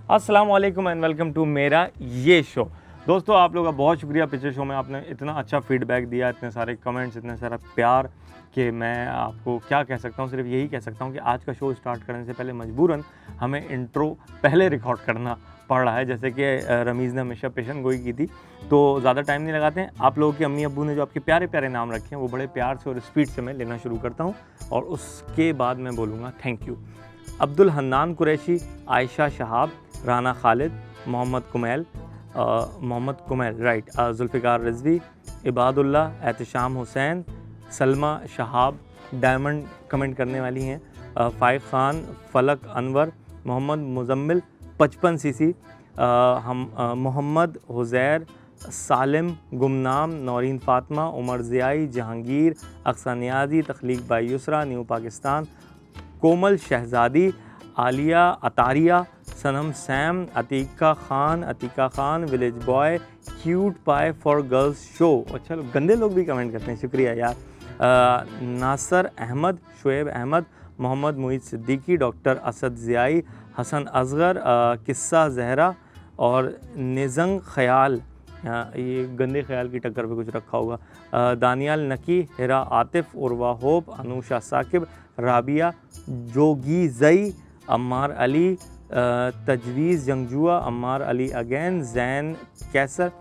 अस्सलाम वालेकुम and welcome to मेरा ये शो। दोस्तों आप लोगों का बहुत शुक्रिया, पिछले शो में आपने इतना अच्छा फीडबैक दिया, इतने सारे कमेंट्स, इतने सारा प्यार कि मैं आपको क्या कह सकता हूँ। सिर्फ यही कह सकता हूँ कि आज का शो स्टार्ट करने से पहले मजबूरन हमें इंट्रो पहले रिकॉर्ड करना पड़ रहा है, जैसे कि रमीज़ ने हमेशा पेशन गोई की थी। तो ज़्यादा टाइम नहीं लगाते हैं। आप लोगों के अम्मी अब्बू ने जो आपके प्यारे प्यारे नाम रखे हैं वो बड़े प्यार से और स्पीड से मैं लेना शुरू करता हूँ और उसके बाद मैं बोलूँगा thank you. Abdul Hannan Qureshi, Ayesha Shahab, Rana Khalid, Mohammad Kumail Wright, Zulfiqar Rizvi, Ibadullah, Ehtesham Hussain, Salma Shahab, diamond comment करने वाली हैं, फ़ाइक ख़ान, फ़लक अनवर, मोहम्मद मुज़म्मिल 55 सीसी, हम मोहम्मद हुज़ैर, सालिम, गुमनाम, Noreen Fatima, Umar Ziyai, Jahangir, Aqsa Niazi, Takhleeq by Yusra, new Pakistan, Komal Shahzadi, Aliya Attaria, Sanam Sam, Atiqa Khan, village boy, cute pie for girls show. अच्छा, गंदे लोग भी कमेंट करते हैं, शुक्रिया यार। नासर अहमद, शुएब अहमद, मोहम्मद मुईद सिद्दीकी, डॉक्टर असद ज़ियाई, हसन असगर, किस्सा जहरा और निज़ंग ख़याल, ये गंदे ख्याल की टक्कर पे कुछ रखा होगा, दानियाल नकी, हिरा आतिफ, उर्वा होप, अनुषा साकिब, राबिया जोगी जई, अम्मार अली, तजवीज़ जंगजुआ, अम्मार अली अगैन, जैन कैसर,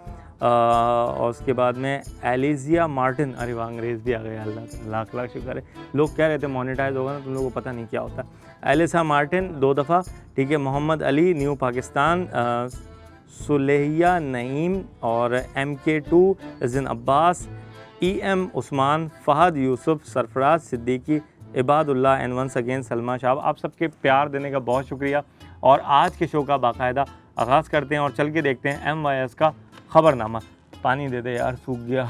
और उसके बाद में एलिजिया मार्टिन। अरे वाह, अंग्रेज़ भी आ गए, अल्लाह लाख लाख शुक्र है। लोग कह रहे थे मोनेटाइज होगा ना, तुम लोगों को पता नहीं क्या होता है। एलिसा मार्टिन 2 दफ़ा, ठीक है। मोहम्मद अली, न्यू पाकिस्तान, सुलेहिया नईम और MK2, जिन Abbas, EM Usman, Fahad Yousuf, Sarfaraz Siddiqui, Ibadullah and once again Salma Shah. आप सबके प्यार देने का बहुत शुक्रिया। और आज के शो का बाकायदा आगाज़ करते हैं और चल के देखते हैं MYS का ख़बरनामा। पानी दे दे यार, सूख गया।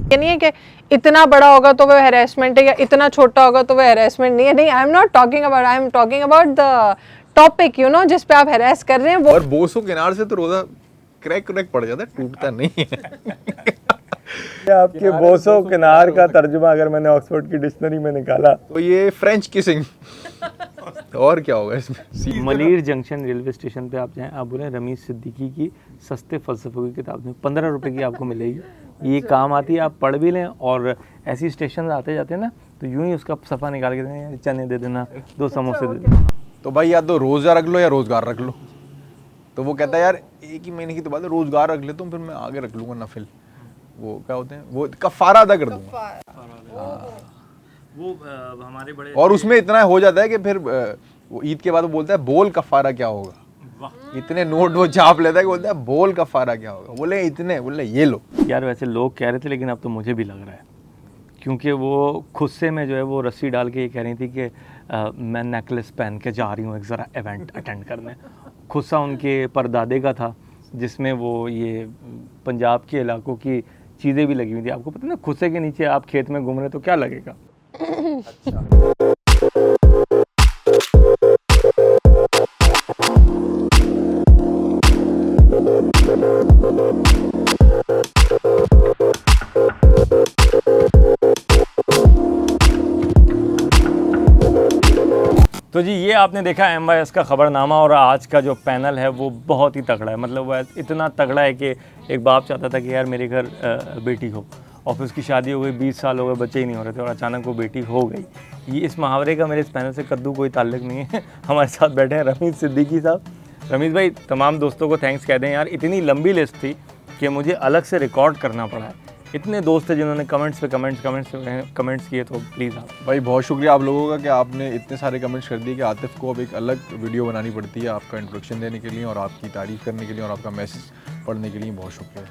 ये नहीं है कि इतना बड़ा होगा तो वह हैरेसमेंट है या इतना छोटा होगा तो वह हैरेसमेंट नहीं है। नहीं, I am not talking about, I am talking about the topic, you know, जिस पे आप हैरेस कर रहे हैं वो। और बोसो किनार से तो रोजा क्रैक पड़ जाता है, टूटता नहीं है। आपके बोसो किनार का तर्जुमा अगर मैंने ऑक्सफोर्ड की डिक्शनरी में निकाला तो ये फ्रेंच किसिंग और क्या होगा इसमें। मलीर जंक्शन रेलवे स्टेशन पे आप जाएं, आप बोलें रमीज़ सिद्दीकी की सस्ते फ़लसफ़े की किताब में 15 रुपए की आपको मिलेगी। ये काम आती है, आप पढ़ भी लें। और ऐसी स्टेशन आते जाते हैं ना, तो यूं ही उसका सफ़ा निकाल के दें, चने दे देना, 2 समोसे दे देना। तो भाई या तो रोजा रख लो या रोजगार रख लो। तो वो कहता है यार एक ही महीने की तो बात है, रोजगार रख लेता हूँ, फिर मैं आगे रख लूँगा नफिल। वो क्या होते हैं, वो कफ़ारा अदा कर दूँगा। वो हमारे बड़े और उसमें इतना हो जाता है कि फिर वो ईद के बाद वो बोलता है बोल कफ़ारा क्या होगा। इतने नोट वो छाप लेता है कि बोलता है बोल कफ़ारा क्या होगा। बोले इतने, बोले ये लो यार। वैसे लोग कह रहे थे, लेकिन अब तो मुझे भी लग रहा है, क्योंकि वो खुद से में जो है वो रस्सी डाल के ये कह रही थी कि मैं नेकलेस पहन के जा रही हूँ एक ज़रा इवेंट अटेंड करने। खुद सा उनके परदादे का था, जिसमें वो ये पंजाब के इलाकों की चीज़ें भी लगी हुई थी। आपको पता है ना, खुसे के नीचे आप खेत में घूम रहे तो क्या लगेगा। तो जी, ये आपने देखा MYS का ख़बरनामा। और आज का जो पैनल है वो बहुत ही तगड़ा है। मतलब वो इतना तगड़ा है कि एक बाप चाहता था कि यार मेरे घर बेटी हो, और फिर उसकी शादी हो गई, 20 साल हो गए, बच्चे ही नहीं हो रहे थे, और अचानक वो बेटी हो गई। ये इस मुहावरे का मेरे इस पैनल से कद्दू कोई ताल्लुक़ नहीं है। हमारे साथ बैठे हैं रमीज़ सिद्दीकी साहब। रमीज़ भाई, तमाम दोस्तों को थैंक्स कह दें यार, इतनी लंबी लिस्ट थी कि मुझे अलग से रिकॉर्ड करना पड़ा है। इतने दोस्त थे जिन्होंने कमेंट्स पे कमेंट्स किए, तो प्लीज़ आप भाई बहुत शुक्रिया आप लोगों का कि आपने इतने सारे कमेंट्स कर दिए कि आतिफ को अब एक अलग वीडियो बनानी पड़ती है आपका इंट्रोडक्शन देने के लिए और आपकी तारीफ़ करने के लिए और आपका मैसेज पढ़ने के लिए। बहुत शुक्रिया।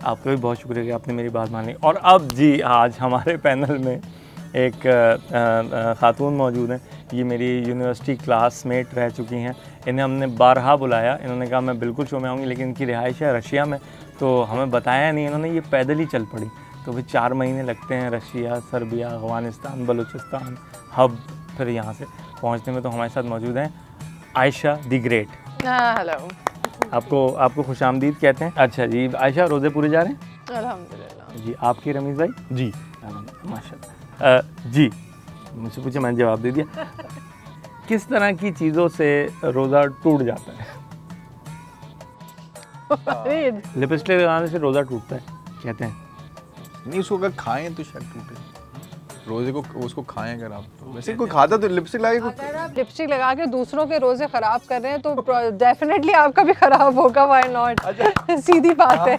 आपका भी बहुत शुक्रिया कि आपने मेरी बात मानी। और अब जी, आज हमारे पैनल में एक ख़ातून मौजूद हैं। ये मेरी यूनिवर्सिटी क्लासमेट रह चुकी हैं। इन्हें हमने बारहा बुलाया, इन्होंने कहा मैं बिल्कुल शो में आऊँगी, लेकिन इनकी रिहाइश है रशिया में, तो हमें बताया नहीं इन्होंने। ये पैदल ही चल पड़ी। तो फिर 4 महीने लगते हैं Russia, Serbia, Afghanistan, Balochistan, hub, फिर यहाँ से पहुँचने में। तो हमारे साथ मौजूद हैं आयशा दी ग्रेट। हेलो। आपको खुशामदीद कहते हैं। अच्छा जी, आयशा रोज़े पूरे जा रहे हैं? अल्हम्दुलिल्लाह जी। आपकी रमीज़ भाई? जी माशाल्लाह। जी, मुझसे पूछे, मैंने जवाब दे दिया। किस तरह की चीज़ों से रोज़ा टूट जाता है? लिपस्टिक लगाने से रोज़ा टूटता है कहते हैं। नहीं, उसको अगर खाएं तो शायद टूटे। रोजे को उसको खाएं अगर आप, तो वैसे कोई खाता तो लिपस्टिक लगा के अगर आप लिपस्टिक लगा के दूसरों के रोजे खराब कर रहे हैं तो डेफिनेटली आपका भी खराब होगा, व्हाई नॉट। सीधी बात है।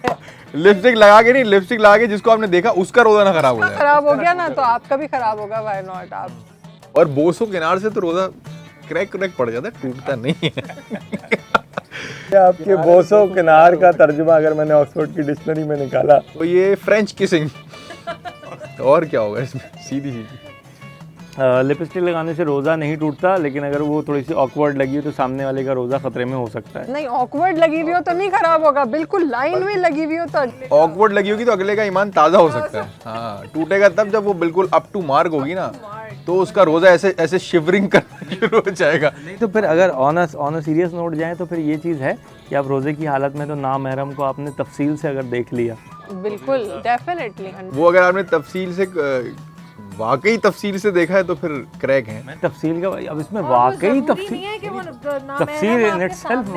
लिपस्टिक लगा के नहीं, लिपस्टिक लगा के जिसको आपने देखा उसका रोजा ना खराब हो जाए। खराब हो गया ना तो आपका भी खराब होगा, व्हाई नॉट आप। और बोसो किनार से तो रोजा क्रैक पड़ जाता है, टूटता नहीं है। आपके बोसो किनार का तर्जुमा अगर मैंने ऑक्सफोर्ड की डिक्शनरी में निकाला तो ये फ्रेंच किसिंग और क्या होगा इसमें, सीधी सीधी। लिपस्टिक लगाने से रोज़ा नहीं टूटता, लेकिन अगर वो थोड़ी सी ऑकवर्ड लगी हो तो सामने वाले का रोज़ा खतरे में हो सकता है। नहीं, ऑकवर्ड लगी हुई हो तो नहीं खराब होगा, बिल्कुल लाइन में लगी हुई हो तो ऑकवर्ड लगी होगी तो अगले का ईमान ताज़ा हो सकता है। हाँ, टूटेगा तब जब वो बिल्कुल अप टू मार्क होगी ना, तो उसका रोज़ा ऐसे ऐसे शिवरिंग करना शुरू हो जाएगा। नहीं तो फिर अगर ऑन अ सीरियस नोट जाए तो फिर ये चीज़ है कि आप रोज़े की हालत में तो नामहरम को आपने तफसील से अगर देख लिया, बिल्कुल डेफिनेटली। वो अगर आपने तफसील से वाकई तफसील से देखा है तो फिर क्रैक है। तफसील का अब इसमें वाकई तफसील इन इटसेल्फ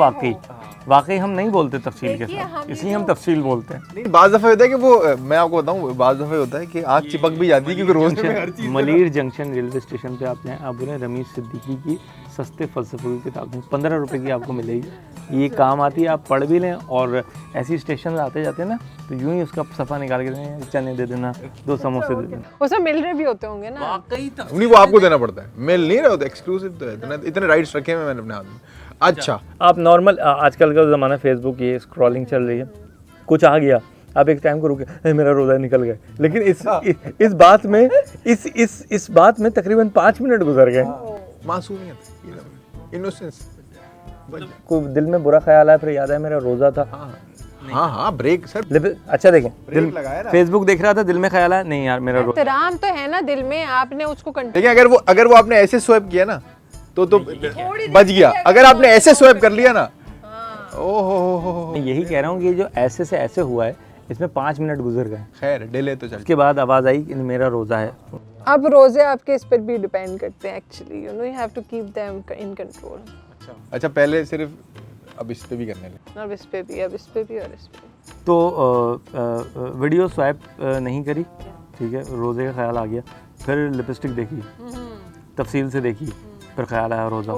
वाकई हम नहीं बोलते तफसील के साथ, इसलिए हम तफसील बोलते हैं। नहीं, बाज़ दफ़ा होता है कि वो, मैं आपको बताऊं, बाज़ दफ़ा होता है कि आँख चिपक भी जाती है क्योंकि रोज में हर चीज़। मलीर जंक्शन रेलवे स्टेशन पे आप जाएँ, आप बोलें रमीज सिद्दीकी की सस्ते फ़लसफ़े की किताब 15 रुपए की आपको मिलेगी। ये काम आती है, आप पढ़ भी लें। और ऐसी स्टेशन आते जाते हैं ना तो यूं ही उसका सफ़ा निकाल के देना, चने दे देना, 2 समोसे दे देना। उसमें मिल रहे भी होते होंगे ना। नहीं, वो आपको देना पड़ता है, मिल नहीं रहा होता, एक्सक्लूसिव तो है। इतने राइट्स रखे हुए मैंने अपने हाथ में। अच्छा, आप नॉर्मल आजकल का ज़माना फेसबुक ये स्क्रॉलिंग चल रही है, कुछ आ गया आप एक टाइम को रुके, मेरा रोज़ा निकल गया। लेकिन इस बात में तकरीबन 5 मिनट गुजर गए। मासूमियत, इनोसेंस। को दिल में बुरा ख्याल आया, फिर याद है मेरा रोज़ा था। हाँ, ब्रेक सर। अच्छा देखें, दिल लगाया ना। फेसबुक देख रहा था, दिल में ख्याल आया, नहीं यार मेरा रोज़ा। एहतराम तो है ना दिल में, आपने उसको लेकिन अगर वो आपने ऐसे स्वैप किया ना तो बच गया। अगर आपने ऐसे स्वैप कर लिया ना, ओहो। यही कह रहा हूँ कि जो ऐसे से ऐसे हुआ है इसमें 5 मिनट गुजर गए। खैर डिले तो चल। उसके बाद आवाज़ आई कि मेरा रोज़ा है। अब रोजे आपके इस पर भी डिपेंड करते हैं actually, you have to keep them in control. अच्छा, पहले सिर्फ अब इस पे भी करने लगे। अब इस पे भी और इस पे भी। तो वीडियो स्वैप नहीं करी, ठीक है, रोज़े का ख्याल आ गया। फिर लिपस्टिक देखी, तफसील से देखी, फिर ख्याल आया रोज़ा।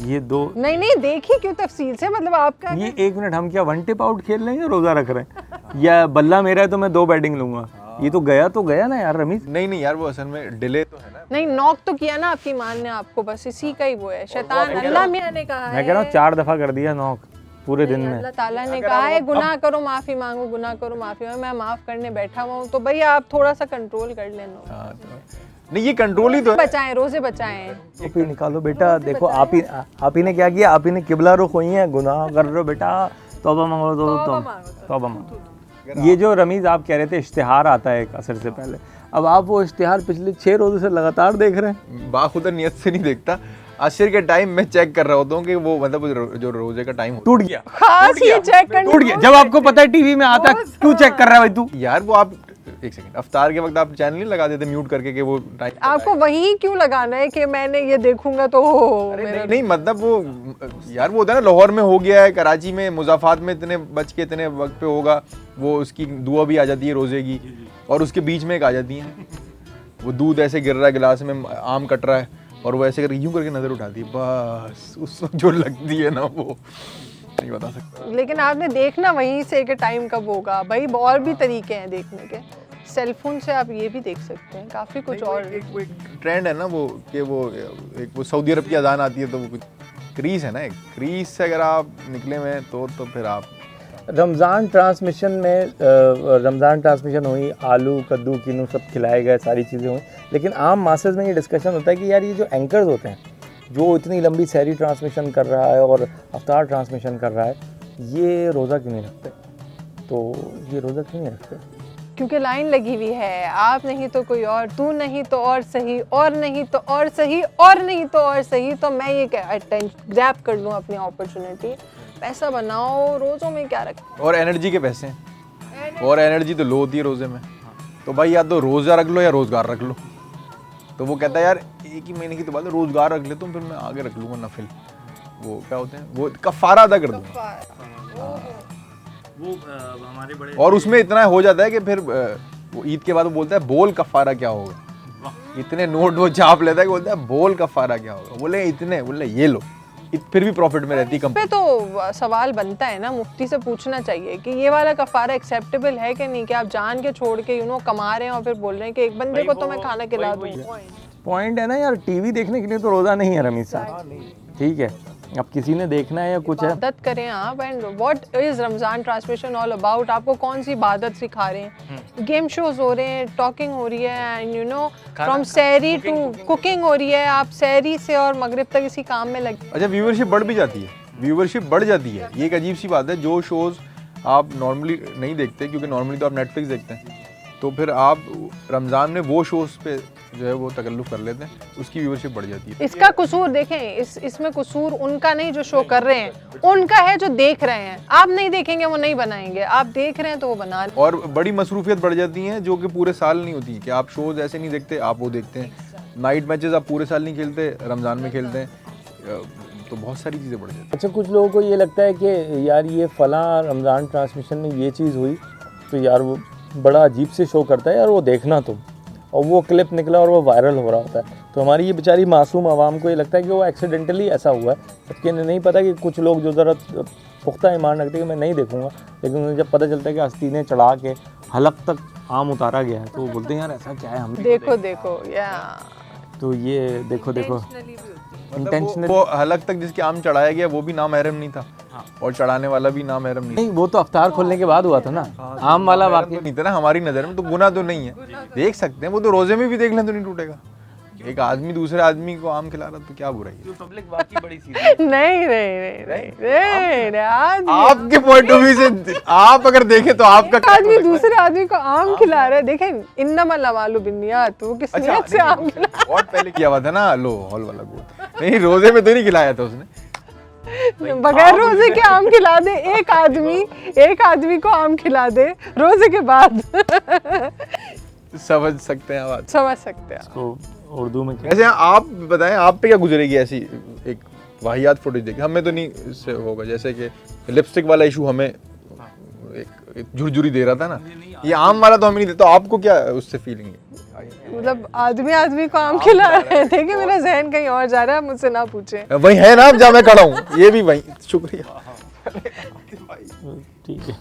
ये 2 नहीं देखी क्यों तफसील से, मतलब आपका ये 1 मिनट हम क्या वन टिप आउट खेल रहे हैं या रोज़ा रख रहे हैं, या बल्ला मेरा है तो मैं 2 बैटिंग लूंगा। ये तो गया ना यार रमीज। नहीं यार, वो असल में डिले तो है ना। नहीं, नॉक तो किया ना आपकी मान ने आपको, बस इसी का ही वो है। शैतान अल्लाह मियां ने कहा है, मैं कह रहा हूँ 4 दफ़ा कर दिया नॉक पूरे दिन में। अल्लाह ताला ने कहा है गुनाह करो माफ़ी मांगो, गुनाह करो माफ़ी मांगो। मैं माफ़ करने बैठा हुआ हूँ, तो भैया आप थोड़ा सा कंट्रोल कर लेना। नहीं, ये कंट्रोल ही तो है। बचाएं, रोजे बचाएं। टोपी निकालो बेटा, देखो आप ही ने क्या किया, आप ही ने किबला रुख हुई है, गुनाह कर रहे हो बेटा, तौबा मांगो तौबा मांगो। ये जो रमीज़ आप कह रहे थे इश्तिहार आता है एक असर से पहले, अब आप वो इश्तिहार पिछले 6 रोज़ों से लगातार देख रहे हैं। बाखुदा नियत से नहीं देखता, असर के टाइम मैं चेक कर रहा होता हूँ कि वो मतलब जो रोजे का टाइम टूट गया, खास ये चेक करना टूट गया। जब आपको पता है टीवी में आता है, क्यों चेक कर रहा है भाई तू? यार वो आप एक सेकंड, अफ्तार के वक्त आप चैनल नहीं लगा देते म्यूट करके कि वो टाइम आपको वही क्यों लगाना है कि मैंने ये देखूंगा तो नहीं मतलब वो यार वो होता है ना, लाहौर में हो गया है, कराची में मुज़ाफ़ात में इतने बज के इतने वक्त पे होगा, वो उसकी दुआ भी आ जाती है रोज़े की, और उसके बीच में एक आ जाती है, वो दूध ऐसे गिर रहा है गिलास में, आम कट रहा है, और वो ऐसे करके यूं करके नज़र उठाती है, बस उस वक्त जो लगती है ना वो नहीं बता सकता। लेकिन आपने देखना वहीं से कि टाइम कब होगा भाई। और भी तरीके हैं देखने के, सेलफोन से आप ये भी देख सकते हैं, काफ़ी कुछ और वो एक ट्रेंड है ना वो कि वो एक वो सऊदी अरब की अजान आती है तो वो कुछ क्रीज है ना, एक क्रीज से अगर आप निकले हुए हैं तो फिर आप रमज़ान ट्रांसमिशन हुई, आलू कद्दू किन्नू सब खिलाए गए, सारी चीज़ें हुई, लेकिन आम मासेस में ये डिस्कशन होता है कि यार ये जो एंकर्स होते हैं जो इतनी लंबी सहरी ट्रांसमिशन कर रहा है और अफ्तार ट्रांसमिशन कर रहा है, ये रोज़ा क्यों नहीं रखते? तो ये रोज़ा क्यों नहीं रखते? क्योंकि लाइन लगी हुई है, आप नहीं तो कोई और, तू नहीं तो और सही, और नहीं तो और सही, और नहीं तो और सही। तो मैं ये ग्रैब कर लूँ अपनी अपॉर्चुनिटी, पैसा बनाओ, रोज़ों में क्या रखें। और एनर्जी के पैसे हैं, और एनर्जी तो लो होती है रोज़े में, तो भाई या तो रोज़ा रख लो या रोज़गार रख लो। तो वो कहता है यार 1 ही महीने की तो बात है, रोज़गार रख ले तुम, फिर मैं आगे रख लूँगा नफिल, वो क्या होते हैं, वो कफ़ारा अदा कर दूँगा। वो हमारे बड़े और उसमें इतना हो जाता है कि फिर वो ईद के बाद वो बोलता है बोल कफारा क्या होगा, इतने नोट वो छाप लेता है कि बोलता है बोल कफारा क्या होगा, बोले इतने, बोले ये लो, फिर भी प्रॉफिट में रहती पे कंपनी। तो सवाल बनता है ना, मुफ्ती से पूछना चाहिए कि ये वाला कफारा एक्सेप्टेबल है कि नहीं, कि आप जान के छोड़ के कमा रहे हैं और फिर बोल रहे हैं कि एक बंदे को तो मैं खाना खिला दूँ। पॉइंट है ना यार, टीवी देखने के लिए तो रोज़ा नहीं है रमीज साहब, ठीक है, अब किसी ने देखना है या कुछ है। इबादत करें आप, and what is Ramzan transmission all about, आपको कौन सी इबादत सिखा रहे हैं, गेम शोज हो रहे हैं, टॉकिंग हो रही है, एंड फ्रॉम सहरी टू कुकिंग हो रही है, आप सहरी से और मगरिब तक इसी काम में लगे। अच्छा, व्यूअरशिप बढ़ भी जाती है, व्यूअरशिप बढ़ जाती है, ये एक अजीब सी बात है। जो शोज़ आप नॉर्मली नहीं देखते, क्योंकि नॉर्मली तो आप नेटफ्लिक्स देखते हैं, तो फिर आप रमज़ान में वो शोज़ पे जो है वो तकल्लुफ़ कर लेते हैं, उसकी व्यूअरशिप बढ़ जाती है। इसका कसूर देखें, इसमें कसूर उनका नहीं जो शो कर रहे हैं, उनका है जो देख रहे हैं। आप नहीं देखेंगे वो नहीं बनाएंगे, आप देख रहे हैं तो वो बना रहे हैं। और बड़ी मसरूफियत बढ़ जाती हैं जो कि पूरे साल नहीं होती, कि आप शोज़ ऐसे नहीं देखते, आप वो देखते हैं। नाइट मैचेस आप पूरे साल नहीं खेलते, रमज़ान में खेलते हैं, तो बहुत सारी चीज़ें बढ़ जाती हैं। अच्छा, कुछ लोगों को ये लगता है कि यार ये फ़लाँ रमज़ान ट्रांसमिशन में ये चीज़ हुई तो यार वो बड़ा अजीब से शो करता है यार, वो देखना तुम, और वो क्लिप निकला और वो वायरल हो रहा होता है, तो हमारी ये बेचारी मासूम आवाम को ये लगता है कि वो एक्सीडेंटली ऐसा हुआ है, जबकि इन्हें नहीं पता कि कुछ लोग जो ज़रा पुख्ता ईमान रखते हैं कि मैं नहीं देखूंगा, लेकिन उन्हें जब पता चलता है कि आस्तीनें चढ़ा के हलक तक आम उतारा गया है, तो वो बोलते हैं यार ऐसा क्या है, हम देखो या तो ये देखो इंटेंशनल। वो हलक तक जिसके आम चढ़ाया गया वो भी नामहरम नहीं था, और चढ़ाने वाला भी नामहरम नहीं नहीं, वो तो अफ्तार खोलने के बाद हुआ था ना, आम वाला वाक़या नहीं था ना। हमारी नज़र में तो गुनाह तो नहीं है, देख सकते हैं, वो तो रोज़े में भी देख लें तो नहीं टूटेगा। एक आदमी दूसरे आदमी को आम खिला रहा तो क्या बुराई है? पब्लिक वाकई बड़ी सीधी नहीं, आज आपके पॉइंट ऑफ व्यू से आप अगर देखें तो आपका क्या आदमी दूसरे आदमी को आम खिला रहा है। देखें इन्नमल अमालु बिन्नियात, वो किस नियत से आम खिला, बहुत पहले किया हुआ था ना, लो हॉल वाला गोट नहीं, रोजे में तो नहीं खिलाया था उसने। बगैर रोजे के आम खिला दे, एक आदमी को आम खिला दे रोजे के बाद। समझ सकते हैं बात, समझ सकते हैं। तो उर्दू में ऐसे आप बताएं, आप पे क्या गुजरेगी ऐसी एक वाहियात फुटेज देखी? हमें तो नहीं इससे होगा, जैसे कि लिपस्टिक वाला इशू हमें एक झुरझुरी दे रहा था ना, ये आम वाला तो हमें नहीं देता। आपको क्या उससे फीलिंग है? मतलब आदमी को आम खिला रहे थे कि मेरा जहन कहीं और जा रहा है, मुझसे ना पूछे। वही है ना, अब जहाँ मैं खड़ा हूँ, ये भी वही। शुक्रिया, ठीक है।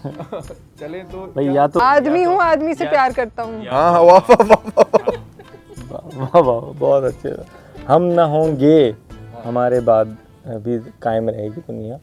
चले तो भाई या तो आदमी हूँ, आदमी से प्यार करता हूँ। हाँ हाँ, वाह वाह वाह, वाह वाह, बहुत अच्छे। हम ना होंगे, हमारे बाद भी कायम रहेगी दुनिया,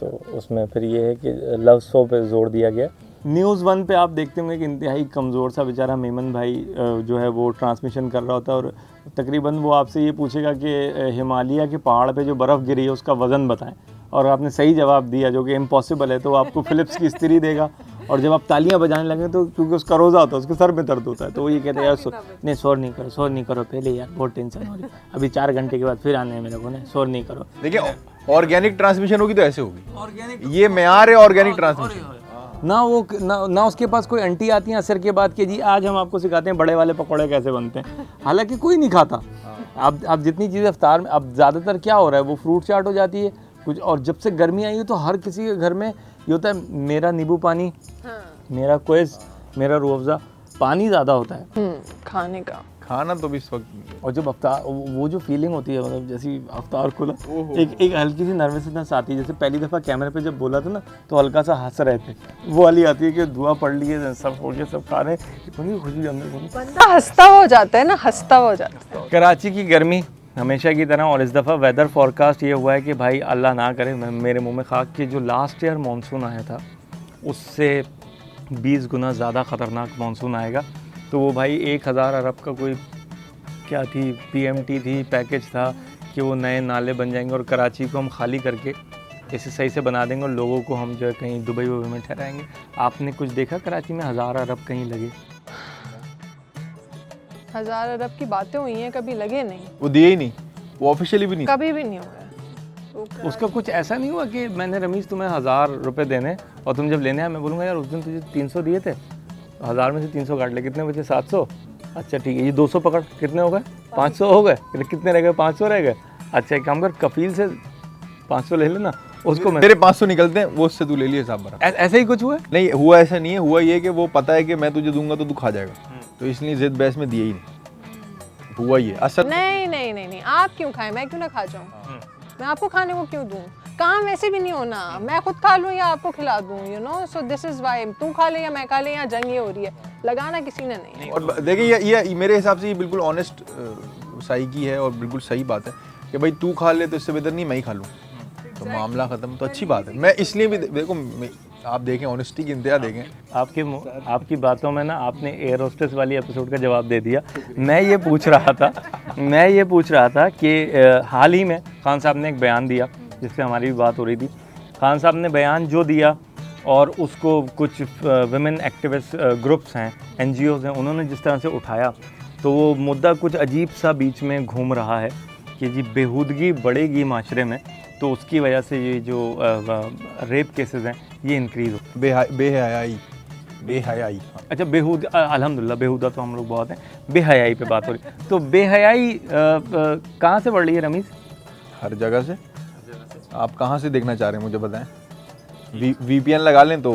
तो उसमें फिर ये है कि लफ्ज़ों पे जोर दिया गया। न्यूज़ 1 पे आप देखते होंगे कि इंतहाई कमज़ोर सा बेचारा मेमन भाई जो है वो ट्रांसमिशन कर रहा होता है, और तकरीबन वो आपसे ये पूछेगा कि हिमालय के पहाड़ पे जो बर्फ़ गिरी है उसका वज़न बताएं, और आपने सही जवाब दिया जो कि इम्पॉसिबल है, तो वो आपको फ़िलिप्स की इस्त्री देगा, और जब आप तालियां बजाने लगे तो क्योंकि उसका रोज़ा होता है, उसके सर में दर्द होता है, तो वो ये कहते हैं यार नहीं शोर नहीं करो पहले यार, बहुत टेंशन हो रही, अभी 4 घंटे के बाद फिर आने हैं मेरे को, शोर नहीं करो। देखिए ऑर्गेनिक ट्रांसमिशन होगी तो ऐसे होगी, ये मेयार है ऑर्गेनिक ट्रांसमिशन। ना उसके पास कोई आंटी आती हैं असर के बाद कि जी आज हम आपको सिखाते हैं बड़े वाले पकौड़े कैसे बनते हैं, हालांकि कोई नहीं खाता। अब जितनी चीज़ें इफ्तार में, अब ज़्यादातर क्या हो रहा है, वो फ्रूट चाट हो जाती है कुछ, और जब से गर्मी आई है तो हर किसी के घर में ये होता है मेरा नींबू पानी, मेरा क्विज, मेरा रूह अफ़ज़ा, पानी ज़्यादा होता है खाने का। खाना तो भी इस वक्त, और जब अफ्तार, वो जो फीलिंग होती है, मतलब जैसे अफ्तार खुला, एक हल्की सी नर्वसनेस आती है, जैसे पहली दफ़ा कैमरे पे जब बोला था ना तो हल्का सा हंस रहे थे, वो वाली आती है कि दुआ पढ़ लिए, सब हो गया, सब खा रहे हैं, खुशी अंदर बंदा हंसता हो जाता है ना, हंसता हो जाता है। कराची की गर्मी हमेशा की तरह, और इस दफ़ा वेदर फोरकास्ट ये हुआ है कि भाई अल्लाह ना करे मेरे मुंह में खाक कि जो लास्ट ईयर मानसून आया था उससे 20 गुना ज़्यादा ख़तरनाक मानसून आएगा। तो वो भाई 1000 अरब का कोई क्या थी, PMT थी, पैकेज था कि वो नए नाले बन जाएंगे और कराची को हम खाली करके इसे सही से बना देंगे, और लोगों को हम जो है कहीं दुबई वुबई में ठहराएंगे। आपने कुछ देखा कराची में 1000 अरब कहीं लगे? 1000 अरब की बातें हुई हैं, कभी लगे नहीं, वो दिए ही नहीं, वो ऑफिशियली भी नहीं। कभी भी नहीं हुआ। उसका कुछ ऐसा नहीं हुआ कि मैंने रमीज़ तुम्हें 1000 रुपये देने, और तुम जब लेने आए मैं बोलूँगा यार उस दिन तुझे 300 दिए थे, 1000 में से 300 काट ले, कितने बचे? 700। अच्छा ठीक है, ये 200 पकड़, कितने हो गए? 500 हो गए, कितने रह गए? 500 रह गए। अच्छा एक काम कर, कफील से 500 ले लेना उसको मैं मेरे 500 निकलते हैं, वो उससे तू ले लिए हिसाब भरा। ऐसे ही कुछ हुआ है? नहीं हुआ, ऐसा नहीं है, हुआ ये कि वो पता है कि मैं तुझे दूंगा तो तू खा जाएगा, तो इसलिए जिद बहस में दिए ही नहीं। हुआ ये असल। नहीं नहीं नहीं नहीं, आप क्यों खाएं, मैं क्यों ना खा जाऊं, मैं आपको खाने को क्यों दूं, काम वैसे भी नहीं होना, मैं खुद खा लूं या आपको खिला दूं, you know, so this is why तू खा ले या मैं खा ले, या जंग ये हो रही है, लगाना किसी ने नहीं। और देखिए ये मेरे हिसाब से ये बिल्कुल ऑनेस्ट साइकी है और बिल्कुल सही बात है कि भाई तू खा ले तो इससे बेहतर नहीं मैं ही खा लूँ, तो मामला खत्म, तो अच्छी बात है। मैं इसलिए भी देखो, आप देखें ऑनेस्टी की इंतहा देखें। आपकी बातों में ना आपने एयर होस्टेस वाली एपिसोड का जवाब दे दिया। मैं ये पूछ रहा था कि हाल ही में खान साहब ने एक बयान दिया जिससे हमारी भी बात हो रही थी। खान साहब ने बयान जो दिया और उसको कुछ वुमेन एक्टिविस्ट ग्रुप्स हैं, NGOs हैं, उन्होंने जिस तरह से उठाया, तो वो मुद्दा कुछ अजीब सा बीच में घूम रहा है कि जी बेहूदगी बढ़ेगी माशरे में, तो उसकी वजह से ये जो रेप केसेस हैं ये इंक्रीज़ हो। बेहयाई। अच्छा, अल्हम्दुलिल्लाह बेहुदा तो हम लोग बहुत हैं, बेहयाई पे बात हो रही। तो बेहयाई कहाँ से बढ़ रही है रमीज़? हर जगह से। आप कहाँ से देखना चाह रहे हैं मुझे बताएं। VPN लगा लें तो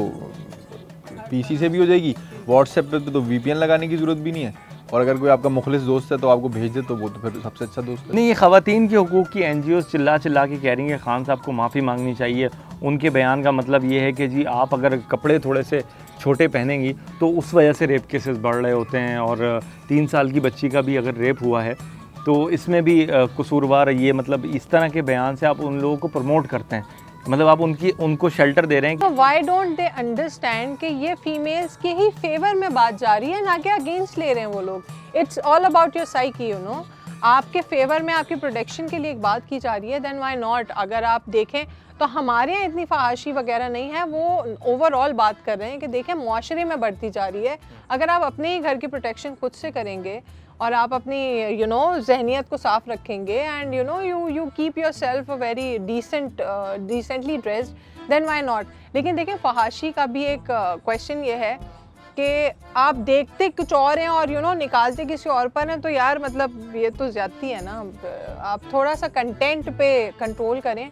PC से भी हो जाएगी, WhatsApp पे तो VPN लगाने की ज़रूरत भी नहीं है, और अगर कोई आपका मुखलिस दोस्त है तो आपको भेज दे तो वो तो फिर सबसे अच्छा दोस्त है। नहीं, ये ख़वातीन के हकूक़ की NGOs चिल्ला के कह रही हैं कि खान साहब को माफ़ी मांगनी चाहिए। उनके बयान का मतलब ये है कि जी आप अगर कपड़े थोड़े से छोटे पहनेंगी तो उस वजह से रेप केसेस बढ़ रहे होते हैं, और 3 साल की बच्ची का भी अगर रेप हुआ है तो इसमें भी कसूरवार ये, मतलब इस तरह के बयान से आप उन लोगों को प्रमोट करते हैं, मतलब आप उनको शेल्टर दे रहे हैं। तो व्हाई डोंट दे अंडरस्टैंड कि ये फीमेल्स के ही फेवर में बात जा रही है, ना कि अगेंस्ट ले रहे हैं वो लोग। It's all about your psyche, you know, आपके फेवर में, आपकी प्रोटेक्शन के लिए एक बात की जा रही है, देन व्हाई नॉट। अगर आप देखें तो हमारे यहाँ इतनी फहाशी वगैरह नहीं है, वो ओवरऑल बात कर रहे हैं कि देखें मुआशरे में बढ़ती जा रही है। अगर आप अपने ही घर की प्रोटेक्शन खुद से करेंगे और आप अपनी यू नो जहनियत को साफ रखेंगे, and you know you keep yourself a very decently dressed, then why not. लेकिन देखें फहाशी का भी एक क्वेश्चन ये है कि आप देखते कुछ और हैं और यू नो निकालते किसी और पर हैं, तो यार मतलब ये तो ज्यादती है ना। आप थोड़ा सा कंटेंट पे कंट्रोल करें।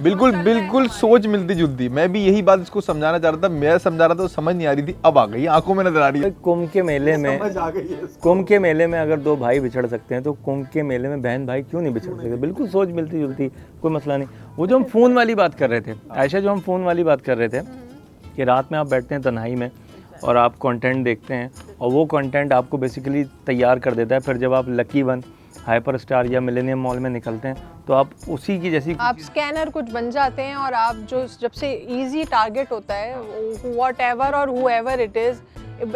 बिल्कुल सोच मिलती जुलती। मैं भी यही बात इसको समझाना चाह रहा था, मैं समझा रहा था, समझ नहीं आ रही थी, अब आ गई, आंखों में नजर आ रही है। कुंभ के मेले में अगर 2 भाई बिछड़ सकते हैं तो कुंभ के मेले में बहन भाई क्यों नहीं बिछड़ सकते? बिल्कुल सोच मिलती जुलती, कोई मसला नहीं। वो जो हम फ़ोन वाली बात कर रहे थे आयशा, जो हम फ़ोन वाली बात कर रहे थे कि रात में आप बैठते हैं तन्हाई में और आप कंटेंट देखते हैं, और वो कंटेंट आपको बेसिकली तैयार कर देता है। फिर जब आप लकी वन, हाइपर स्टार या मिलेनियम मॉल में निकलते हैं तो आप उसी की जैसी आप स्कैनर कुछ बन जाते हैं, और आप जो जब से इजी टारगेट होता है, व्हाटएवर और whoever it is,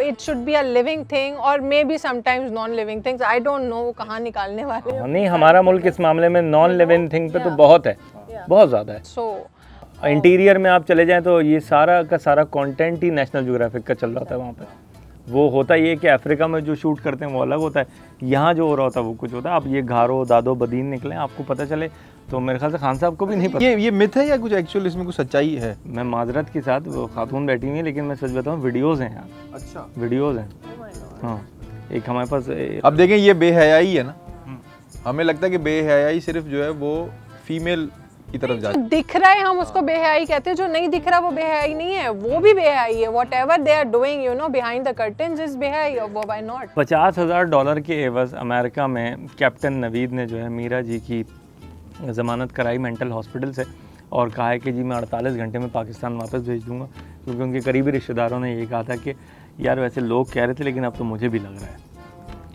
it should be a living thing और may be sometimes non living things, I don't know वो कहाँ निकालने वाले हैं। नहीं, हमारा मुल्क इस मामले में नॉन लिविंग थिंग पे तो बहुत है, बहुत ज़्यादा है। सो इंटीरियर में आप चले जाएं तो ये सारा का सारा कंटेंट ही नेशनल ज्योग्राफिक का चल रहा था वहाँ पे। वो होता ये कि अफ्रीका में जो शूट करते हैं वो अलग होता है, यहाँ जो हो रहा होता है वो कुछ होता है। आप ये घारो दादो बदीन निकले आपको पता चले, तो मेरे ख्याल से खान साहब को भी नहीं पता। ये मिथ है या कुछ एक्चुअल इसमें कुछ सच्चाई है? मैं माजरत के साथ, वो खातून बैठी हुई है, लेकिन मैं सच बताऊँ वीडियोज़ हैं यार। अच्छा, वीडियोज़ हैं, हाँ। एक हमारे पास अब देखें ये बेहयाई है ना, हमें लगता है कि बेहयाई सिर्फ जो है वो फीमेल की तरफ जाती है। दिख रहा है हम उसको बेहयाई कहते हैं, जो नहीं दिख रहा वो बेहयाई नहीं है, वो भी बेहयाई है। Whatever they are doing you know behind the curtains is बेहयाई, व्हाई नॉट। $50,000 के एवज अमेरिका में कैप्टन नवीद ने जो है मीरा जी की ज़मानत कराई मेंटल हॉस्पिटल से, और कहा है कि जी मैं 48 घंटे में पाकिस्तान वापस भेज दूंगा, क्योंकि उनके करीबी रिश्तेदारों ने ये कहा था कि यार वैसे लोग कह रहे थे लेकिन अब तो मुझे भी लग रहा है,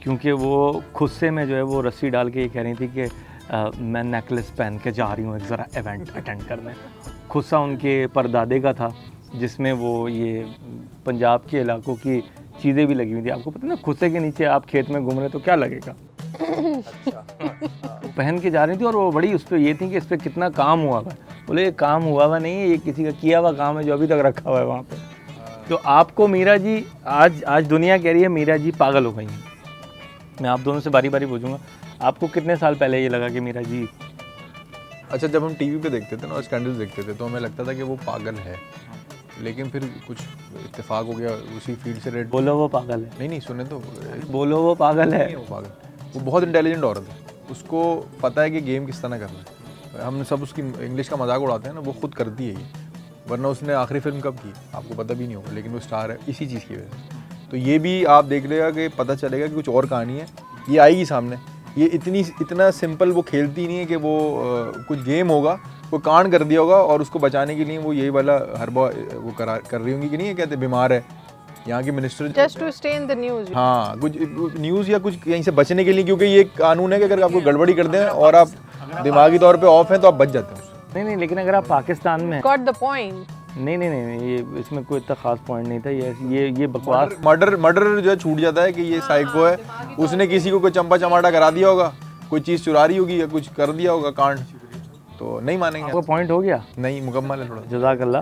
क्योंकि वो खुस्से में जो है वो रस्सी डाल के ये कह रही थी कि मैं नेकलेस पहन के जा रही हूँ एक ज़रा इवेंट अटेंड करने। खुस्सा उनके परदादे का था जिसमें वो ये पंजाब के इलाकों की चीज़ें भी लगी हुई थी। आपको पता ना, खुस्से के नीचे आप खेत में घूम रहे तो क्या लगेगा। पहन के जा रही थी और वो बड़ी उस पर ये थी कि इस पर कितना काम हुआ हुआ है। बोले ये काम हुआ हुआ नहीं है, ये किसी का किया हुआ काम है जो अभी तक रखा हुआ है वहाँ पे। तो आपको मीरा जी, आज दुनिया कह रही है मीरा जी पागल हो गई हैं। मैं आप दोनों से बारी बारी पूछूंगा, आपको कितने साल पहले ये लगा कि मीरा जी? अच्छा, जब हम टीवी पे देखते थे ना और स्कैंडल्स देखते थे तो हमें लगता था कि वो पागल है, लेकिन फिर कुछ इत्तेफाक हो गया, उसी फील्ड से रेड। बोलो वो पागल है। नहीं सुने तो बोलो वो पागल है। वो पागल, वो बहुत इंटेलिजेंट औरत है, उसको पता है कि गेम किस तरह करना है। हम सब उसकी इंग्लिश का मजाक उड़ाते हैं ना, वो खुद करती है ये, वरना उसने आखिरी फिल्म कब की आपको पता भी नहीं होगा, लेकिन वो स्टार है इसी चीज़ की वजह से। तो ये भी आप देख लेगा कि पता चलेगा कि कुछ और कहानी है, ये आएगी सामने। ये इतना सिंपल वो खेलती नहीं है कि वो कुछ गेम होगा, वो कांड कर दिया होगा और उसको बचाने के लिए वो यही वाला हरबा वो कर रही होंगी कि नहीं, कहते बीमार है यहाँ के minister, just to stay in the news. हाँ, कुछ न्यूज़ या कुछ कहीं से बचने के लिए, क्योंकि ये कानून है कि अगर आपको गड़बड़ी कर दें और आप दिमागी तौर पे ऑफ हैं तो आप बच जाते हैं उससे। नहीं, लेकिन अगर आप पाकिस्तान में गॉट द पॉइंट। नहीं, ये इसमें कोई इतना खास पॉइंट नहीं था, ये बकवास। मर्डर जो है छूट जाता है कि ये साइको है, उसने किसी को कोई चंपा चमाटा करा दिया होगा, कोई चीज़ चुरा रही होगी या कुछ कर दिया होगा कांड, तो नहीं मानेंगे। आपका पॉइंट हो गया? नहीं, मुकम्मल है थोड़ा। जज़ाकल्लाह।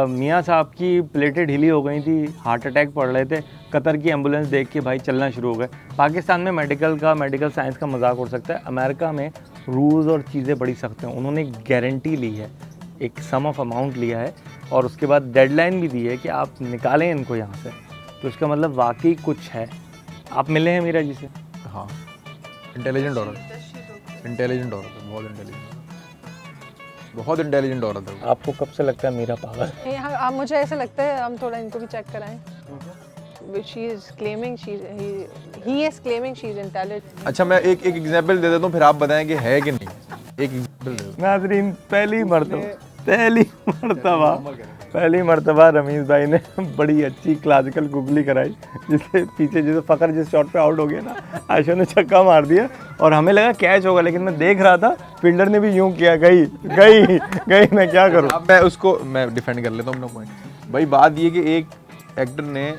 मियाँ साहब की प्लेटें ढीली हो गई थी, हार्ट अटैक पड़ रहे थे, कतर की एम्बुलेंस देख के भाई चलना शुरू हो गए। पाकिस्तान में मेडिकल साइंस का मजाक उड़ सकता है, अमेरिका में रूल्स और चीज़ें बड़ी सख्त हैं। उन्होंने गारंटी ली है, एक सम ऑफ अमाउंट लिया है और उसके बाद डेडलाइन भी दी है कि आप निकालें इनको यहाँ से। तो इसका मतलब वाकई कुछ है। आप मिले हैं मीरा जी से? हाँ, इंटेलिजेंट औरत, इंटेलिजेंट औरत है, बहुत इंटेलिजेंट औरत है। आपको कब से लगता है मीरा पागल? आप मुझे ऐसा लगता है हम थोड़ा इनको भी चेक कराएं। She is claiming he is claiming she is intelligent। अच्छा, मैं एक एग्जांपल दे देता हूँ, फिर आप बताएं कि है कि नहीं। एक एग्जांपल दे दो। नाज़रीन, पहली मर्तबा रमीज़ भाई ने बड़ी अच्छी क्लासिकल गुगली कराई, जिसके पीछे जिस फ़कर जिस शॉट पे आउट हो गया ना, आयशा ने छक्का मार दिया और हमें लगा कैच होगा, लेकिन मैं देख रहा था फील्डर ने भी यूं किया, गई, मैं क्या करूं। अब मैं डिफेंड कर लेता हूँ अपना पॉइंट। भाई बात ये कि एक एक्टर ने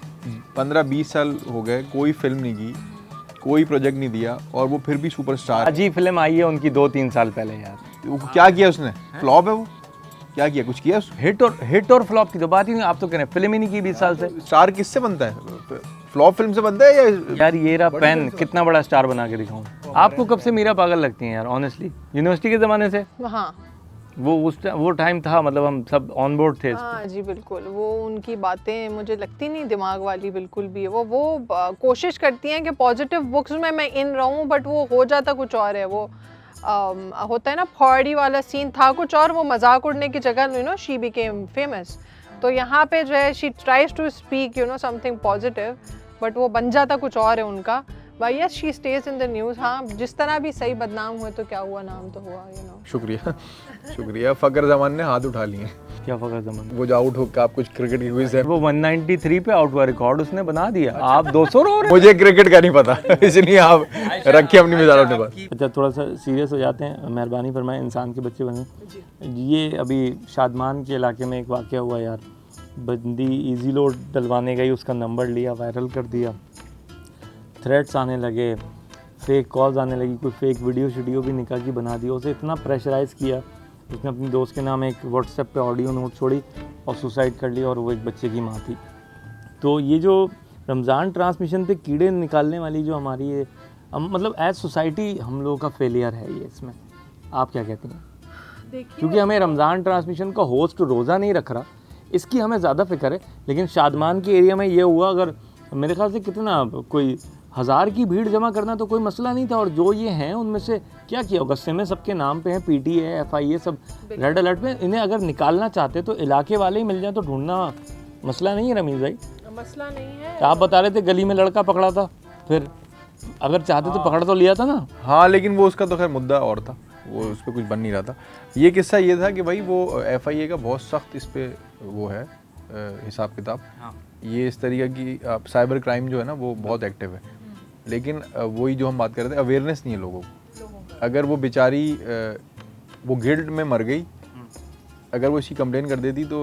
15-20 साल हो गए कोई फिल्म नहीं की, कोई प्रोजेक्ट नहीं दिया और वो फिर भी सुपरस्टार। अजीब फिल्म आई है उनकी 2-3 साल पहले यार। वो क्या किया उसने? फ्लॉप है वो? क्या किया? कुछ किया? हिट और फ्लॉप की तो बात ही नहीं, आप तो कह रहे हैं फिल्म ही नहीं की 20 साल से। स्टार किससे बनता है? फ्लॉप फिल्म से बनता है या यार ये रहा पेन, कितना बड़ा स्टार बना के दिखाऊं। आपको कब से मीरा पागल लगती हैं यार? ऑनेस्टली यूनिवर्सिटी के ज़माने से? हाँ, वो टाइम था, मतलब हम सब ऑन बोर्ड थे। हाँ जी बिल्कुल। वो उनकी बातें मुझे लगती नहीं दिमाग वाली बिल्कुल भी है। वो कोशिश करती हैं कि पॉजिटिव बुक्स में मैं इन रहूं, बट वो हो जाता कुछ और है। वो होता है ना, फॉर्डी वाला सीन था कुछ और, वो मजाक उड़ने की जगह you know she became famous. तो यहाँ पे जो है she tries to speak you know something positive, but वो बन जाता कुछ और है उनका। भाई yes, she stays in the news. हाँ, जिस तरह भी सही बदनाम हुए तो क्या हुआ, नाम तो हुआ, यू नो। शुक्रिया। फ़कर जमान ने हाथ उठा लिए। क्या फ़कर जमान? वो जो आउट हो के आप कुछ क्रिकेट की क्विज है, वो 193 पे आउट हुआ, रिकॉर्ड उसने बना दिया। आप 200 रो रहे हैं। मुझे क्रिकेट का नहीं पता, इसलिए आप रखिए अपनी मिसाल अपने पास। अच्छा, थोड़ा सा सीरियस हो जाते हैं, मेहरबानी फरमाएं, इंसान के बच्चे बने। ये अभी शादमान के इलाके में एक वाक़या हुआ यार, बंदी इजी लोड डलवाने गई, उसका नंबर लिया, वायरल कर दिया, थ्रेट्स आने लगे, फेक कॉल्स आने लगी, कोई फेक वीडियो भी निकाल के बना दिया। उसे इतना प्रेशराइज़ किया, उसने अपनी दोस्त के नाम एक व्हाट्सएप पे ऑडियो नोट छोड़ी और सुसाइड कर लिया, और वो एक बच्चे की माँ थी। तो ये जो रमज़ान ट्रांसमिशन पे कीड़े निकालने वाली जो हमारी ये मतलब एज सोसाइटी हम लोगों का फेलियर है ये, इसमें आप क्या कहती हैं? क्योंकि हमें रमज़ान ट्रांसमिशन का होस्ट रोज़ा नहीं रख रहा, इसकी हमें ज़्यादा फिक्र है। लेकिन शादमान के एरिया में ये हुआ, अगर मेरे ख्याल से कितना कोई 1000 की भीड़ जमा करना तो कोई मसला नहीं था, और जो ये हैं उनमें से क्या किया गुस्से में, सबके नाम पे हैं, पीटीए, एफआईए सब रेड अलर्ट पे। इन्हें अगर निकालना चाहते तो इलाके वाले ही मिल जाए तो ढूंढना मसला नहीं है रमीज़ भाई। मसला नहीं है। आप बता रहे थे गली में लड़का पकड़ा था, फिर अगर चाहते तो पकड़ तो लिया था ना। हाँ, लेकिन वो उसका तो खैर मुद्दा और था, वो उस पर कुछ बन नहीं रहा था। ये किस्सा ये था कि भाई वो एफआईए का बहुत सख्त इस पे वो है हिसाब किताब। ये इस तरीके की साइबर क्राइम जो है ना वो बहुत एक्टिव है, लेकिन वही जो हम बात कर रहे थे, अवेयरनेस नहीं है लोगों को। अगर वो बेचारी वो गिल्ट में मर गई, अगर वो इसकी कंप्लेन कर देती तो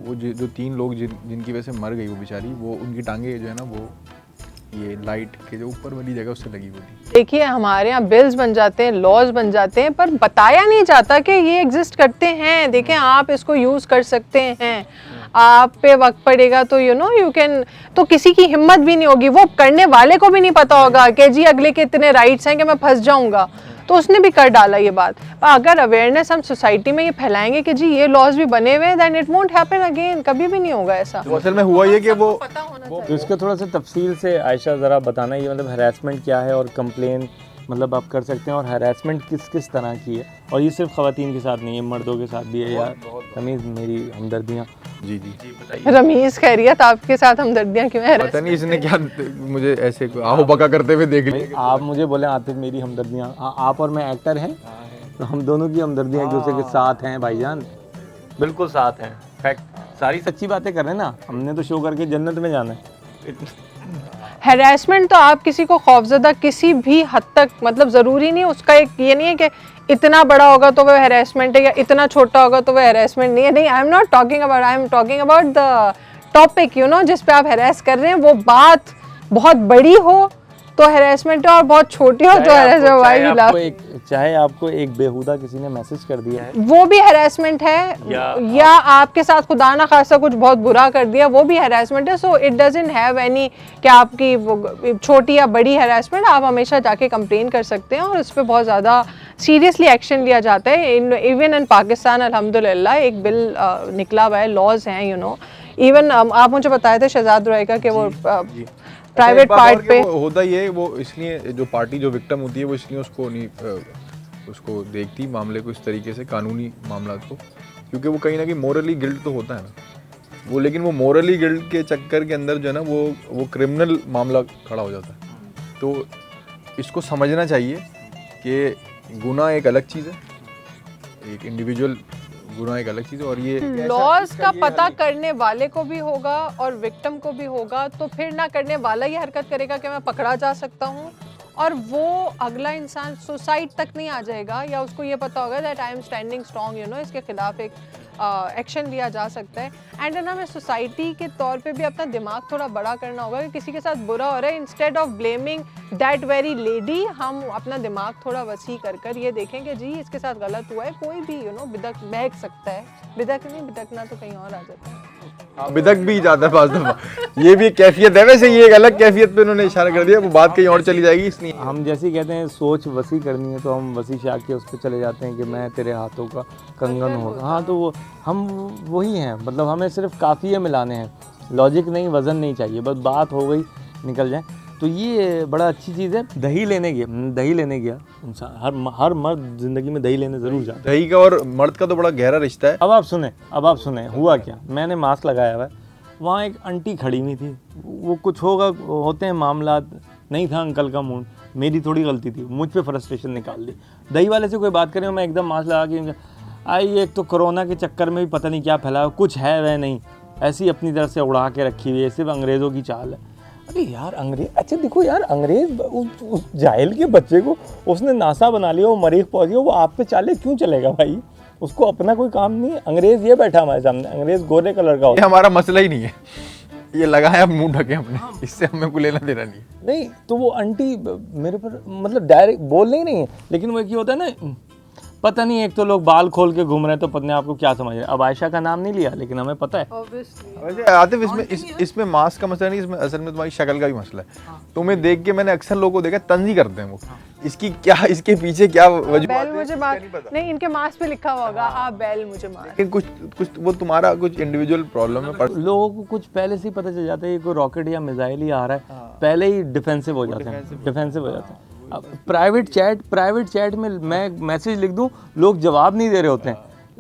वो जो 3 लोग जिनकी वजह से मर गई वो बेचारी, वो उनकी टांगे जो है ना वो ये लाइट के जो ऊपर वाली जगह उससे लगी हुई थी। देखिए, हमारे यहाँ बिल्स बन जाते हैं, लॉज बन जाते हैं, पर बताया नहीं जाता कि ये एग्जिस्ट करते हैं। देखें, आप इसको यूज़ कर सकते हैं, आप पे वक्त पड़ेगा तो यू नो यू कैन। तो किसी की हिम्मत भी नहीं होगी, वो करने वाले को भी नहीं पता होगा कि जी अगले के इतने राइट्स हैं कि मैं फंस जाऊंगा, तो उसने भी कर डाला ये बात। अगर अवेयरनेस हम सोसाइटी में ये फैलाएंगे कि जी ये लॉज भी बने हुए हैं, then it won't happen again, कभी भी नहीं होगा ऐसा। तो असल में हुआ ये कि वो तो इसका थोड़ा सा तफसील से आयशा ज़रा बताना, ये मतलब हरासमेंट क्या है और कंप्लेन मतलब आप कर सकते हैं। और हैरेसमेंट किस किस तरह की है, और ये सिर्फ ख़वातीन के साथ नहीं है, मर्दों के साथ भी है यार। तमीज़ मेरी हमदर्दियाँ। जी जी बताइए। रमीज़ खैरियत, आपके साथ हमदर्दियाँ क्यों है? पता नहीं इसने क्या मुझे ऐसे आहो बका करते हुए देख लिया। आप मुझे बोले आतिफ मेरी हमदर्दियाँ, आप और मैं एक्टर हैं, तो हम दोनों की हमदर्दियाँ एक दूसरे के साथ हैं भाईजान, बिल्कुल साथ हैं। फैक्ट, सारी सच्ची बातें कर रहे हैं ना, हमने तो शो करके जन्नत में जाना है। हैरेसमेंट तो आप किसी को खौफजदा किसी भी हद तक, मतलब ज़रूरी नहीं उसका एक ये नहीं है कि इतना बड़ा होगा तो वह हैरेसमेंट है या इतना छोटा होगा तो वह हैरेसमेंट नहीं है। नहीं, I am not talking about, I am talking about the topic, you know, जिस पे आप हैरेस कर रहे हैं। वो बात बहुत बड़ी हो तो हैरेसमेंट है और बहुत छोटी हो तो हैरेसमेंट। चाहे आपको एक बेहुदा किसी ने मैसेज कर दिया है, वो भी हैरेसमेंट है, या आपके साथ खुदा ना खासा कुछ बहुत बुरा कर दिया, वो भी हैरेसमेंट है। So it doesn't have any कि आपकी छोटी या बड़ी हैरेसमेंट, आप हमेशा जाके कंप्लेन कर सकते हैं और उस पर बहुत ज़्यादा सीरियसली एक्शन लिया जाता है। इवन इन पाकिस्तान अल्हम्दुलिल्लाह एक बिल निकला हुआ है, लॉज हैं, यू नो। इवन आप मुझे बताए थे शहजाद रुआइका के वो प्राइवेट पार्ट पे होता ही है। वो इसलिए जो पार्टी जो विक्टिम होती है वो इसलिए उसको नहीं उसको देखती मामले को इस तरीके से, कानूनी मामला को, क्योंकि वो कहीं ना कहीं मोरली गिल्ट तो होता है ना वो, लेकिन वो मोरली गिल्ट के चक्कर के अंदर जो है ना वो क्रिमिनल मामला खड़ा हो जाता है। तो इसको समझना चाहिए कि गुनाह एक अलग चीज़ है, एक इंडिविजुअल गुनाह एक अलग चीज़ है, और ये लॉज का पता करने वाले को भी होगा और विक्टिम को भी होगा। तो फिर ना करने वाला ये हरकत करेगा कि मैं पकड़ा जा सकता हूँ, और वो अगला इंसान सुसाइड तक नहीं आ जाएगा, या उसको ये पता होगा that I am standing strong, you know, इसके खिलाफ एक एक्शन लिया जा सकता है। एंड ना हमें सोसाइटी के तौर पे भी अपना दिमाग थोड़ा बड़ा करना होगा कि किसी के साथ बुरा हो रहा है, instead of blaming that very lady, हम अपना दिमाग थोड़ा वसी कर ये देखें कि जी इसके साथ गलत हुआ है। कोई भी यू नो बिदक बहक सकता है, बिदक नहीं, बिदकना तो कहीं और आ जाता है, बिदक भी जाता है पाँच दफा। ये भी एक कैफियत है, वैसे ये एक अलग कैफियत पे उन्होंने इशारा कर दिया, वो बात कहीं और चली जाएगी। इसलिए हम जैसे ही कहते हैं सोच वसी करनी है, तो हम वसी शाह के उस पर चले जाते हैं कि मैं तेरे हाथों का कंगन होगा। हाँ, तो वो हम वही हैं, मतलब हमें सिर्फ काफ़िए मिलाने हैं, लॉजिक नहीं, वज़न नहीं चाहिए, बस बात हो गई निकल जाए। तो ये बड़ा अच्छी चीज़ है। दही लेने गया इंसान, हर मर्द ज़िंदगी में दही लेने ज़रूर जाता है। दही का और मर्द का तो बड़ा गहरा रिश्ता है। अब आप सुने हुआ क्या। मैंने मास्क लगाया हुआ है, वहाँ एक आंटी खड़ी हुई थी, वो कुछ होते हैं मामला, नहीं था अंकल का मूड, मेरी थोड़ी गलती थी, मुझ पे फ्रस्ट्रेशन निकाल दी। दही वाले से कोई बात करें, मैं एकदम मास्क लगा के आई, एक तो कोरोना के चक्कर में भी पता नहीं क्या फैला, कुछ है वह नहीं, ऐसी अपनी तरफ से उड़ा के रखी हुई है, सिर्फ अंग्रेज़ों की चाल है। अरे यार अंग्रेज, अच्छा देखो यार, अंग्रेज उस जाहिल के बच्चे को उसने नासा बना लिया, वो मरीख पहुंच गया, वो आप पे चाले क्यों चलेगा भाई, उसको अपना कोई काम नहीं है। अंग्रेज ये बैठा हमारे सामने, अंग्रेज गोरे कलर का होता है, ये हमारा मसला ही नहीं है, ये लगाया मुंह ढके अपने, इससे हमें को लेना देना नहीं। तो वो आंटी मेरे पर मतलब डायरेक्ट बोलने ही नहीं है, लेकिन वो एक होता है ना, पता नहीं, एक तो लोग बाल खोल के घूम रहे हैं तो पता नहीं आपको क्या समझ रहे हैं। अब आयशा का नाम नहीं लिया, लेकिन हमें पता है। वैसे आतिफ, इसमें मास्क का मसला नहीं, इसमें असल में तुम्हारी शक्ल का भी मसला है। तुम्हें देख के मैंने अक्सर लोगों को देखा, तंजी करते हैं वो, इसकी क्या, इसके पीछे क्या वजह, बैल मुझे नहीं, इनके मास्क पे लिखा होगा आप बैल मुझे मार, लेकिन कुछ वो तुम्हारा कुछ इंडिविजुअल प्रॉब्लम है। लोगों को कुछ पहले से ही पता चल जाता है कि कोई रॉकेट या मिसाइल ही आ रहा है, पहले ही डिफेंसिव हो जाते हैं। अब प्राइवेट चैट में मैं मैसेज लिख दूं, लोग जवाब नहीं दे रहे होते हैं,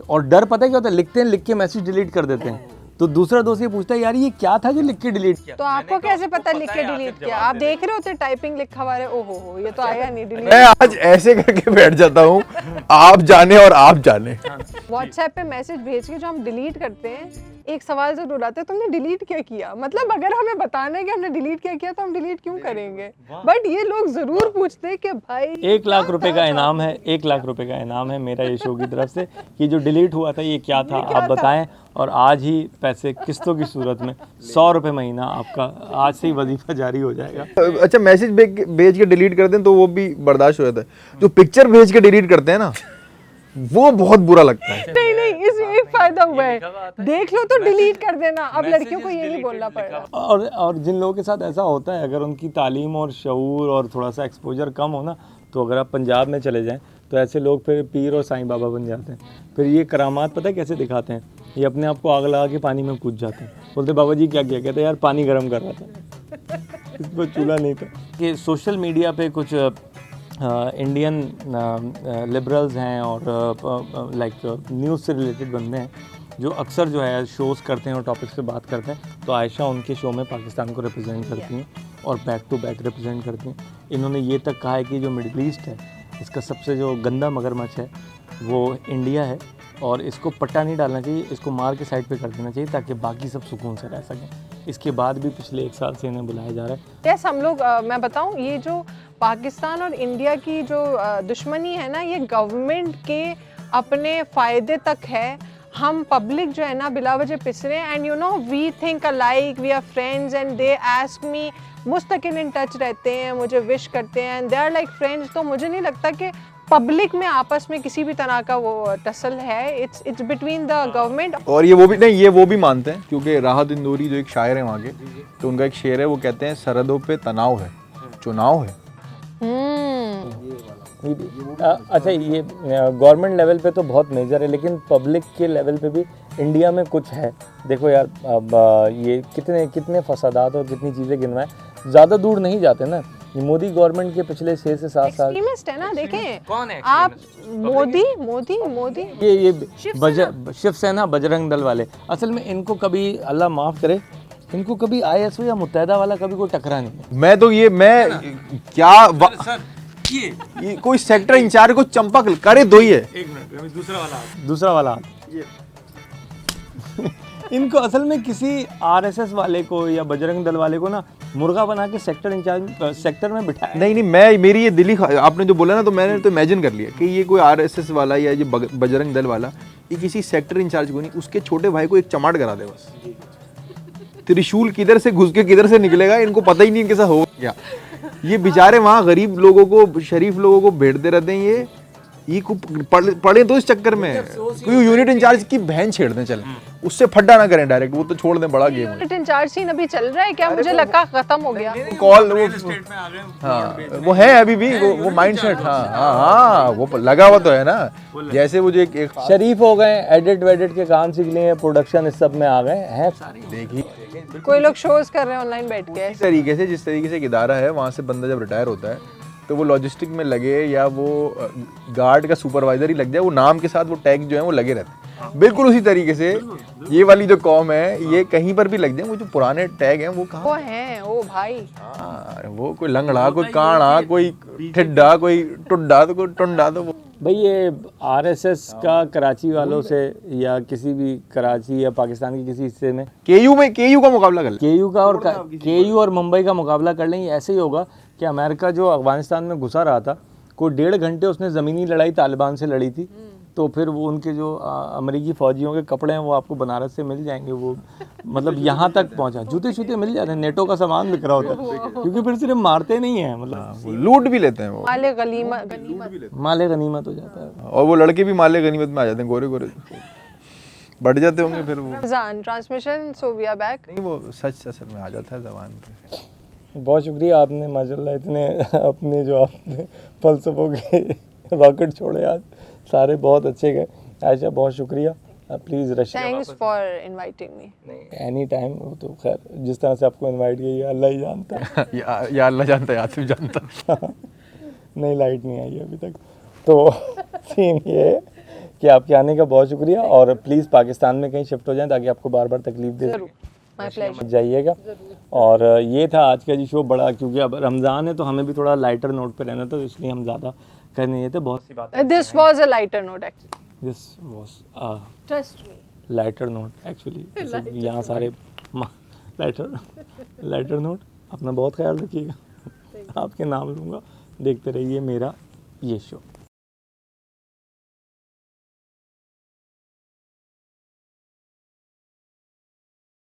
और डर पता है क्या होता है, लिखते हैं, लिख के मैसेज डिलीट कर देते हैं, तो दूसरा दोस्त ये पूछता है यार ये क्या था जो लिख के डिलीट किया। तो आपको कैसे पता लिख के डिलीट किया? आप देख रहे होते टाइपिंग लिखा हुआ है, ओहो ये तो आया नहीं डिलीट। मैं आज ऐसे करके बैठ जाता हूँ, आप जाने और आप जाने। व्हाट्सएप पे मैसेज भेज के जो हम डिलीट करते हैं, एक सवाल जरूर आता है, तुमने डिलीट क्या किया? मतलब अगर हमें बताना है कि हमने डिलीट क्या किया तो हम डिलीट क्यों करेंगे? बट ये लोग जरूर पूछते हैं कि भाई 1 लाख रुपए का इनाम है, 1 लाख रुपए का इनाम है मेरा ये शो की तरफ से, कि जो डिलीट हुआ था ये क्या था आप बताएं, और आज ही पैसे किस्तों की सूरत में 100 रुपये महीना आपका आज से ही वजीफा जारी हो जाएगा। अच्छा, मैसेज भेज के डिलीट कर दें तो वो भी बर्दाश्त हो जाता है, जो पिक्चर भेज के डिलीट करते हैं ना, वो बहुत बुरा लगता है। नहीं, इसमें एक फायदा हुआ है, देख लो तो डिलीट कर देना। अब लड़कियों को ये नहीं बोलना पड़ रहा। और जिन लोगों के साथ ऐसा होता है, अगर उनकी तालीम और शऊर और थोड़ा सा एक्सपोजर कम हो ना, तो अगर आप पंजाब में चले जाएं तो ऐसे लोग फिर पीर और साईं बाबा बन जाते हैं। फिर ये करामात पता है कैसे दिखाते हैं, ये अपने आप को आग लगा के पानी में कूद जाते हैं, बोलते बाबा जी क्या किया, कहते यार पानी गर्म कर रहा था, इस पर चूल्हा नहीं था। कि सोशल मीडिया पे कुछ इंडियन लिबरल्स हैं और लाइक न्यूज़ से रिलेटेड बंदे हैं जो अक्सर जो है शोज़ करते हैं और टॉपिक्स पे बात करते हैं, तो आयशा उनके शो में पाकिस्तान को रिप्रेजेंट करती हैं और बैक टू बैक रिप्रेजेंट करती हैं। इन्होंने ये तक कहा है कि जो मिडिल ईस्ट है इसका सबसे जो गंदा मगरमच्छ है वो इंडिया है और इसको पट्टा नहीं डालना चाहिए, इसको मार के साइड पे कर देना चाहिए ताकि बाकी सब सुकून से रह सकें। इसके बाद भी पिछले 1 साल से इन्हें बुलाया जा रहा है। यस, हम लोग मैं बताऊं, ये जो पाकिस्तान और इंडिया की जो दुश्मनी है ना, ये गवर्नमेंट के अपने फ़ायदे तक है। हम पब्लिक जो है ना बिला वजह पिस रहे हैं, and you know we think alike, we are friends and they ask me, मुस्तकिल इन टच रहते हैं, मुझे विश करते हैं and they are like friends. तो मुझे नहीं लगता कि पब्लिक में आपस में किसी भी तरह का वो टसल है। It's between the government. और ये वो भी नहीं, ये वो भी मानते हैं क्योंकि राहत इंदौरी जो एक शायर है वहाँ के, तो उनका एक शेर है, वो कहते हैं सरहदों पे तनाव है, चुनाव है। अच्छा, ये गवर्नमेंट लेवल पे तो बहुत मेजर है, लेकिन पब्लिक के लेवल पे भी इंडिया में कुछ है। देखो यार, अब ये कितने कितने फसादात और कितनी चीज़ें गिनवाएं, ज़्यादा दूर नहीं जाते ना। ये मोदी गवर्नमेंट के पिछले 6 से 7 साल एक्सट्रीमिस्ट है ना, देखें कौन है आप, मोदी ये शिवसेना बजरंग दल वाले, असल में इनको कभी अल्लाह माफ़ करे, इनको कभी ISO या मुत्तहदा वाला कभी कोई टकरा नहीं है। मैं तो ये कोई सेक्टर इंचार्ज को चंपक करे दो ही है। एक मिनट, दूसरा वाला इनको असल में किसी RSS वाले को या बजरंग दल वाले को ना मुर्गा बना के सेक्टर इंचार्ज सेक्टर में बिठाया। नहीं, मेरी ये दिली, आपने जो बोला ना, तो मैंने तो इमेजिन कर लिया कि ये कोई RSS वाला या ये बजरंग दल वाला, ये किसी सेक्टर इंचार्ज को नहीं, उसके छोटे भाई को एक चमाट करा दे बस। त्रिशूल किधर से घुस के किधर से निकलेगा इनको पता ही नहीं कैसा हो क्या। ये बेचारे वहाँ गरीब लोगों को, शरीफ लोगों को भेजते रहते हैं। ये पढ़े तो इस चक्कर में कोई यूनिट इंचार्ज की बहन छेड़ दें, चले उससे फड्डा ना करें डायरेक्ट, वो तो छोड़ दें, बड़ा गेम है। यूनिट इंचार्ज सीन अभी चल रहा है क्या? मुझे लगा खत्म हो गया। कॉल वो है अभी भी वो माइंडसेट। हाँ, वो लगा हुआ तो है ना। जैसे वो जो एक शरीफ हो गए, एडिट वेडिट के काम सीख लिए, प्रोडक्शन इस सब में आ गए हैं। देखिए, कोई लोग शोज कर रहे हैं ऑनलाइन बैठ के। इस तरीके से, जिस तरीके से एक इदारा है, वहाँ से बंदा जब रिटायर होता है तो वो लॉजिस्टिक में लगे या वो गार्ड का सुपरवाइजर ही लग जाए, वो नाम के साथ वो टैग जो है वो लगे रहते हैं। बिल्कुल उसी तरीके से ये वाली जो कॉम है, ये कहीं पर भी लग जाए, वो जो पुराने टैग हैं वो कहाँ वो हैं, ओ भाई। वो कोई लंगड़ा, कोई काड़ा, कोई ठिड्डा, कोई टुड्डा, तो कोई टुंडा, तो वो भाई ये RSS का कराची वालों से या किसी भी कराची या पाकिस्तान के किसी हिस्से में KU का मुकाबला कर लें, KU और मुंबई का मुकाबला कर लें। ऐसे ही होगा कि अमेरिका जो अफगानिस्तान में घुसा रहा था, कोई 1.5 घंटे उसने ज़मीनी लड़ाई तालिबान से लड़ी थी, तो फिर वो उनके जो अमेरिकी फ़ौजियों के कपड़े हैं वो आपको बनारस से मिल जाएंगे। वो मतलब यहाँ तक पहुँचा, जूते शूते मिल जाते हैं, नेटो का सामान बिक रहा होता है, क्योंकि फिर सिर्फ मारते नहीं हैं, मतलब लूट भी लेते हैं, वो माले गनीमत हो जाता है। और वो लड़के भी माले गनीमत में आ जाते हैं, गोरे गोरे बढ़ जाते होंगे फिर वो transmission. So we are back. नहीं, वो सच असल में आ जाता है ज़बान पे। बहुत शुक्रिया आपने माशाल्लाह इतने अपने जो आपने फ़लसफ़ों के रॉकेट छोड़े आज, सारे बहुत अच्छे गए। आयशा बहुत शुक्रिया, please Russia. Thanks for inviting me. Any time. वो तो खैर जिस तरह से आपको इनवाइट किया अल्लाह ही जानता है। या अल्लाह जानता है, आसिफ जानता है। नहीं, लाइट नहीं आई अभी तक। तो सीन ये है कि आपके आने का बहुत शुक्रिया, और प्लीज़ पाकिस्तान में कहीं शिफ्ट हो जाएं ताकि आपको बार बार तकलीफ दे जाइएगा। और ये था आज का जी शो, बड़ा, क्योंकि अब रमज़ान है तो हमें भी थोड़ा लाइटर नोट पे रहना था, तो इसलिए हम ज़्यादा कर नहीं थे। बहुत सी बातें, this was a lighter not actually, this was trust me, lighter not actually. यहाँ सारे लाइटर नोट। अपना बहुत ख्याल रखिएगा, आपके नाम लूँगा। देखते रहिए मेरा ये शो।